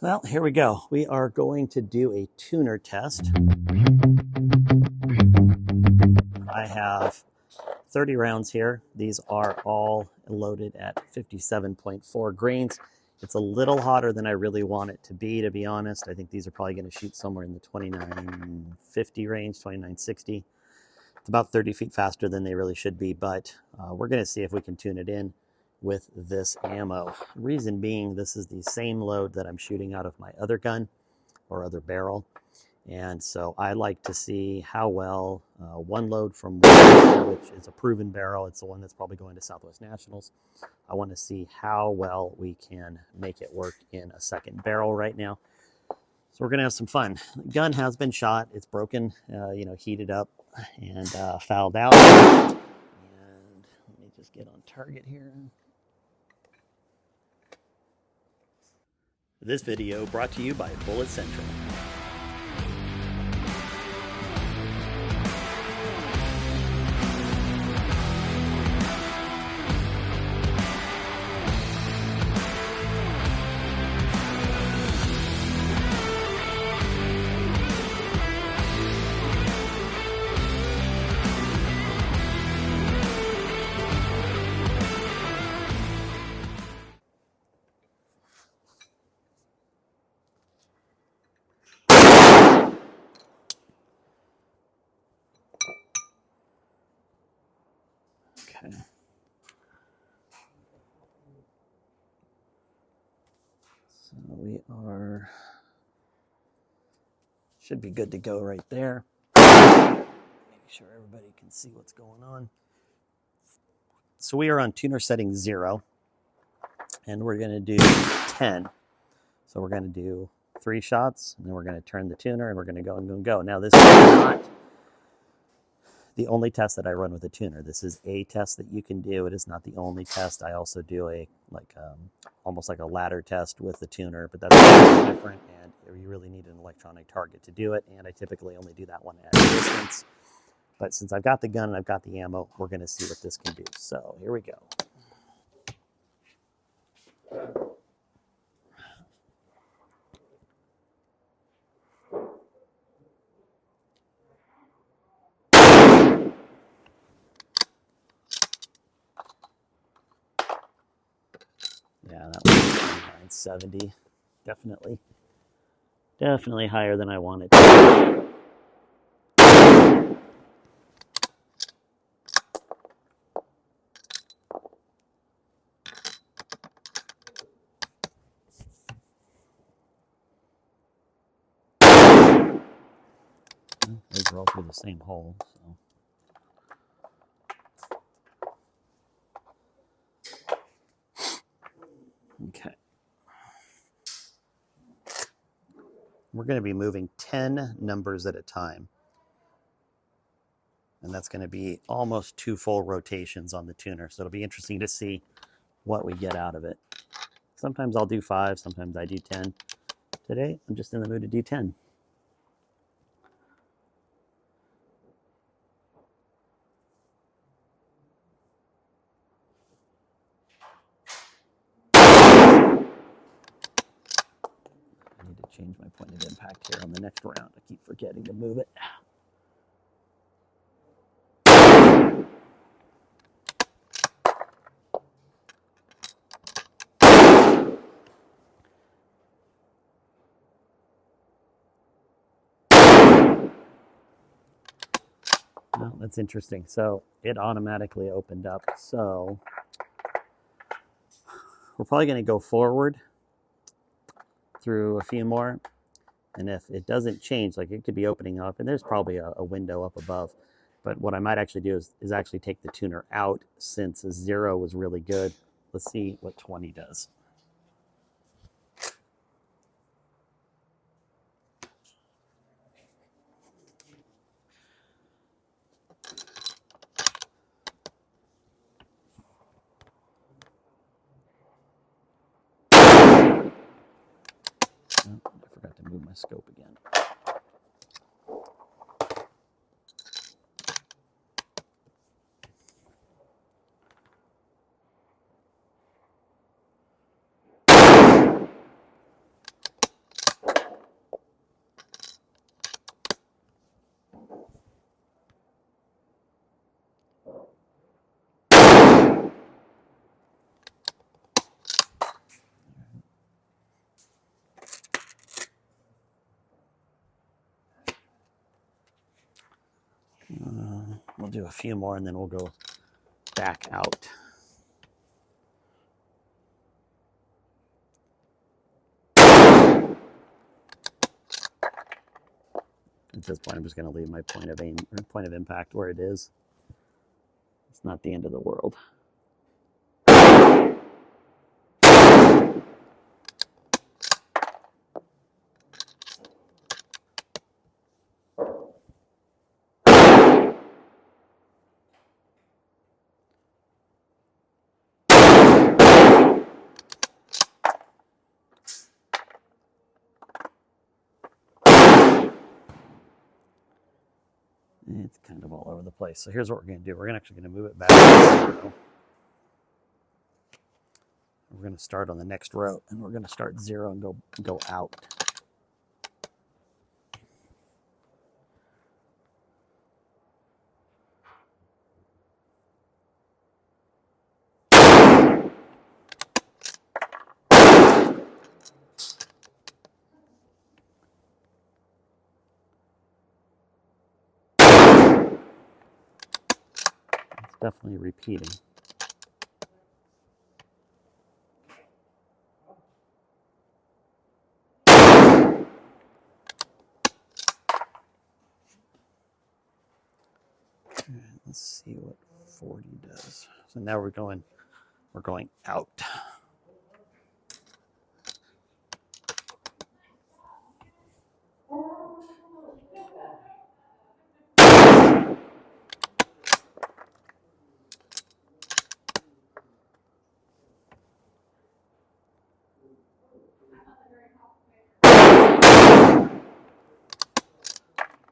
Well, here we go. We are going to do a tuner test. I have 30 rounds here. These are all loaded at 57.4 grains. It's a little hotter than I really want it to be honest. I think these are probably going to shoot somewhere in the 2950 range, 2960. It's about 30 feet faster than they really should be, but we're going to see if we can tune it in with this ammo. Reason being, this is the same load that I'm shooting out of my other gun or other barrel. And so I like to see how well one load from one, which is a proven barrel, it's the one that's probably going to Southwest Nationals. I want to see how well we can make it work in a second barrel right now. So we're going to have some fun. The gun has been shot. It's broken, heated up and fouled out. And let me just get on target here. This video brought to you by Bullet Central. Okay. So we should be good to go right there. Make sure everybody can see what's going on. So we are on tuner setting 0, and we're going to do 10. So we're going to do 3 shots, and then we're going to turn the tuner, and we're going to go and go. Now this is not the only test that I run with a tuner. This is a test that you can do. It is not the only test. I also do almost like a ladder test with the tuner, but that's different, and you really need an electronic target to do it, and I typically only do that one at a distance. But since I've got the gun and I've got the ammo, we're going to see what this can do. So here we go. Yeah, that was 970. Definitely higher than I wanted to. Those are all through the same hole, so. Okay. We're going to be moving 10 numbers at a time. And that's going to be almost 2 full rotations on the tuner. So it'll be interesting to see what we get out of it. Sometimes I'll do 5, sometimes I do 10. Today, I'm just in the mood to do 10. I need to change my point of impact here on the next round. I keep forgetting to move it. Well, that's interesting. So it automatically opened up. So we're probably going to go forward through a few more. And if it doesn't change, like it could be opening up, and there's probably a window up above. But what I might actually do is actually take the tuner out, since a 0 was really good. Let's see what 20 does. Oh, I forgot to move my scope again. do a few more and then we'll go back out. At this point, I'm just going to leave my point of aim or point of impact where it is. It's not the end of the world. It's kind of all over the place. So here's what we're going to do. We're actually going to move it back to 0. We're going to start on the next row, and we're going to start 0 and go out. It's definitely repeating. Let's see what 40 does. So now we're going out.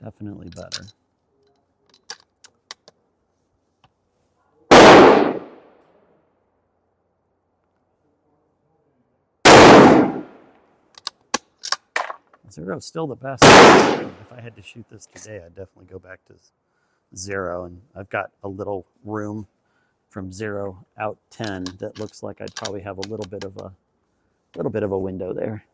Definitely better. Zero's still the best. If I had to shoot this today, I'd definitely go back to 0. And I've got a little room from 0 out 10 that looks like I'd probably have a little bit of a window there.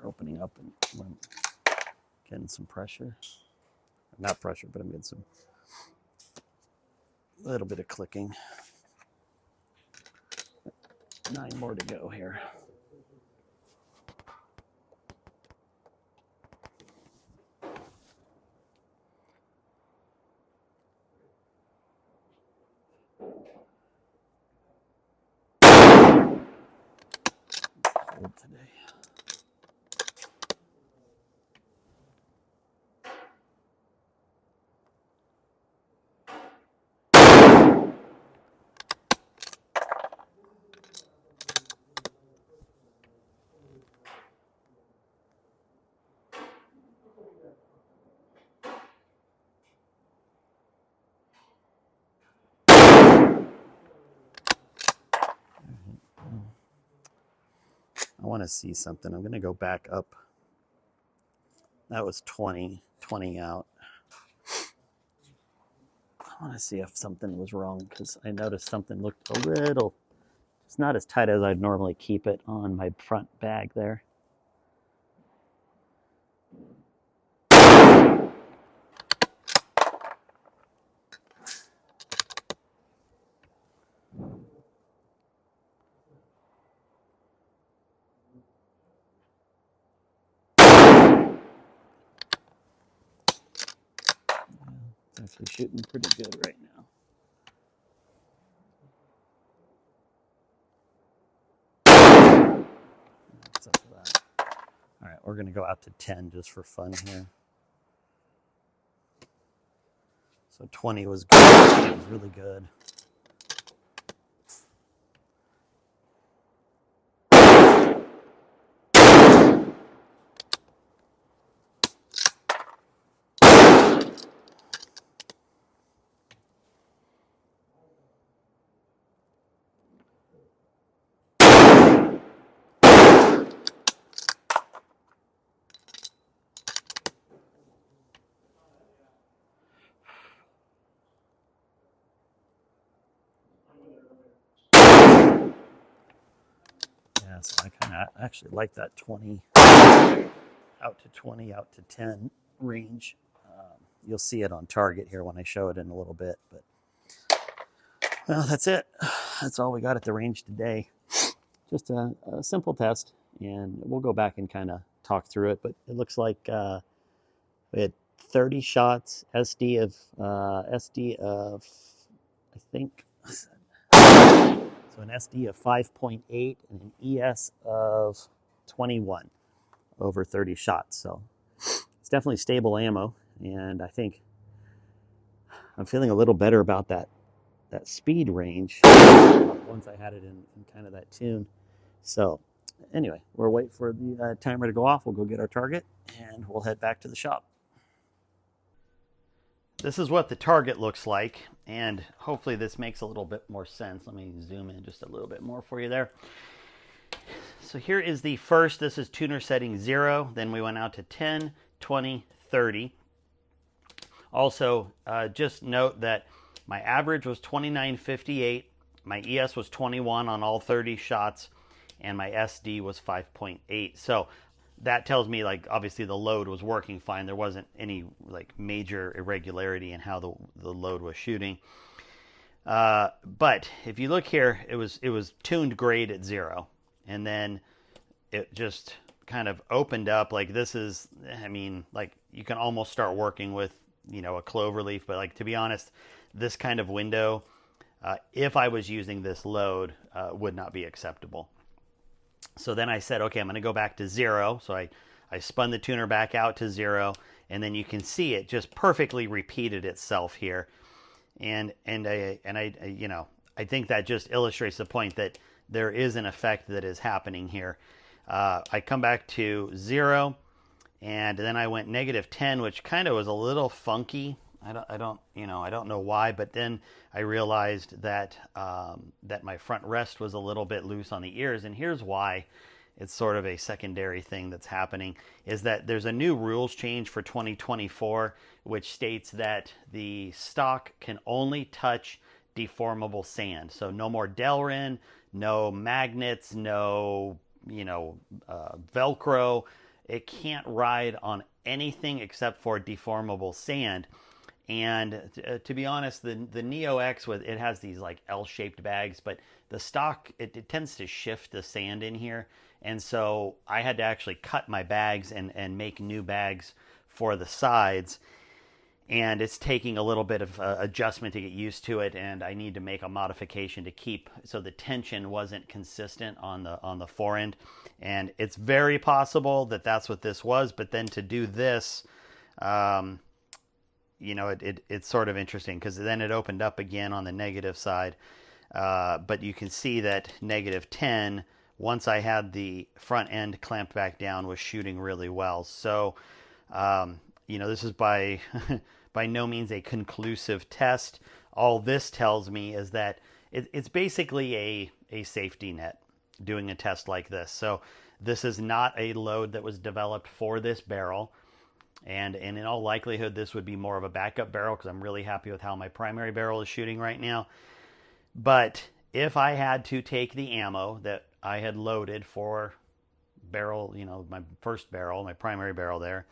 Opening up and I'm getting some pressure. Not pressure, but I'm getting some little bit of clicking. 9 more to go here. Good today. I want to see something. I'm going to go back up. That was 20 out. I want to see if something was wrong because I noticed something looked a little, it's not as tight as I'd normally keep it on my front bag there. It's actually shooting pretty good right now. What's up for that? All right, we're going to go out to 10 just for fun here. So 20 was good. It was really good. Yeah, so I kind of actually like that 20 out to 20 out to 10 range. You'll see it on target here when I show it in a little bit, but well, that's it. That's all we got at the range today. Just a simple test, and we'll go back and kind of talk through it, but it looks like we had 30 shots, SD of I think, so an SD of 5.8 and an ES of 21 over 30 shots. So it's definitely stable ammo, and I think I'm feeling a little better about that speed range once I had it in kind of that tune. So anyway, we're waiting for the timer to go off. We'll go get our target, and we'll head back to the shop. This is what the target looks like, and hopefully this makes a little bit more sense. Let me zoom in just a little bit more for you there. So here is the first. This is tuner setting 0. Then we went out to 10, 20, 30. Also, just note that my average was 29.58. My ES was 21 on all 30 shots, and my SD was 5.8. So that tells me, like, obviously the load was working fine. There wasn't any like major irregularity in how the load was shooting. But if you look here, it was tuned great at 0, and then it just kind of opened up. Like, this is, I mean, like, you can almost start working with, you know, a clover leaf, but like, to be honest, this kind of window, if I was using this load, would not be acceptable. So then I said, okay, I'm going to go back to 0. So I spun the tuner back out to 0, and then you can see it just perfectly repeated itself here. And I you know, I think that just illustrates the point that there is an effect that is happening here. I come back to 0, and then I went -10, which kind of was a little funky. I don't know why, but then I realized that that my front rest was a little bit loose on the ears, and here's why. It's sort of a secondary thing that's happening, is that there's a new rules change for 2024, which states that the stock can only touch deformable sand. So no more Delrin, no magnets, no, you know, Velcro. It can't ride on anything except for deformable sand. And to be honest, the Neo X, it has these like L-shaped bags, but the stock, it tends to shift the sand in here. And so I had to actually cut my bags and make new bags for the sides. And it's taking a little bit of adjustment to get used to it, and I need to make a modification to keep so the tension wasn't consistent on the forend. And it's very possible that that's what this was, but then to do this, you know, it's sort of interesting, because then it opened up again on the negative side. But you can see that -10, once I had the front end clamped back down, was shooting really well. So, you know, this is by by no means a conclusive test. All this tells me is that it's basically a safety net doing a test like this. So this is not a load that was developed for this barrel. And in all likelihood, this would be more of a backup barrel, because I'm really happy with how my primary barrel is shooting right now. But if I had to take the ammo that I had loaded for barrel, you know, my first barrel, my primary barrel there,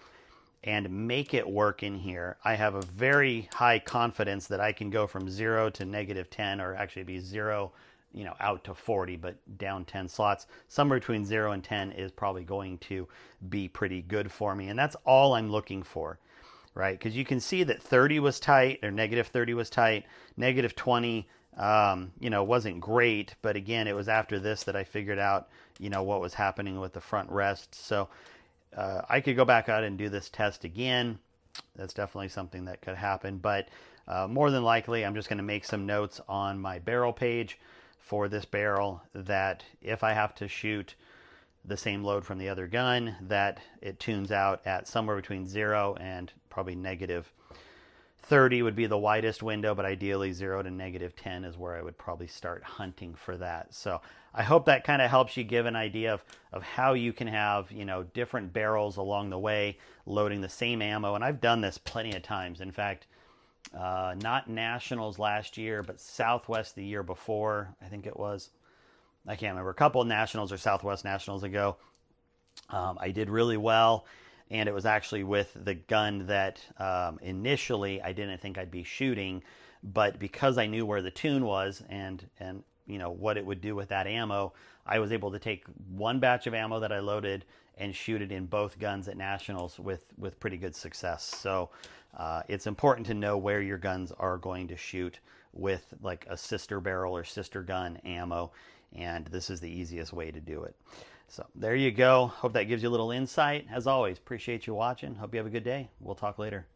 and make it work in here, I have a very high confidence that I can go from 0 to -10, or actually be 0, you know, out to 40, but down 10 slots. Somewhere between 0 and 10 is probably going to be pretty good for me. And that's all I'm looking for, right? Because you can see that 30 was tight, or -30 was tight. -20, you know, wasn't great. But again, it was after this that I figured out, you know, what was happening with the front rest. So I could go back out and do this test again. That's definitely something that could happen. But more than likely, I'm just going to make some notes on my barrel page for this barrel, that if I have to shoot the same load from the other gun, that it tunes out at somewhere between 0 and probably -30 would be the widest window, but ideally 0 to -10 is where I would probably start hunting for that. So I hope that kind of helps you give an idea of how you can have, you know, different barrels along the way, loading the same ammo. And I've done this plenty of times. In fact, not Nationals last year, but Southwest the year before, I think it was. I can't remember, a couple of nationals or Southwest Nationals ago. I did really well, and it was actually with the gun that initially I didn't think I'd be shooting, but because I knew where the tune was and you know what it would do with that ammo, I was able to take one batch of ammo that I loaded and shoot it in both guns at nationals with pretty good success. So it's important to know where your guns are going to shoot with like a sister barrel or sister gun ammo, and this is the easiest way to do it. So there you go. Hope that gives you a little insight. As always, appreciate you watching. Hope you have a good day. We'll talk later.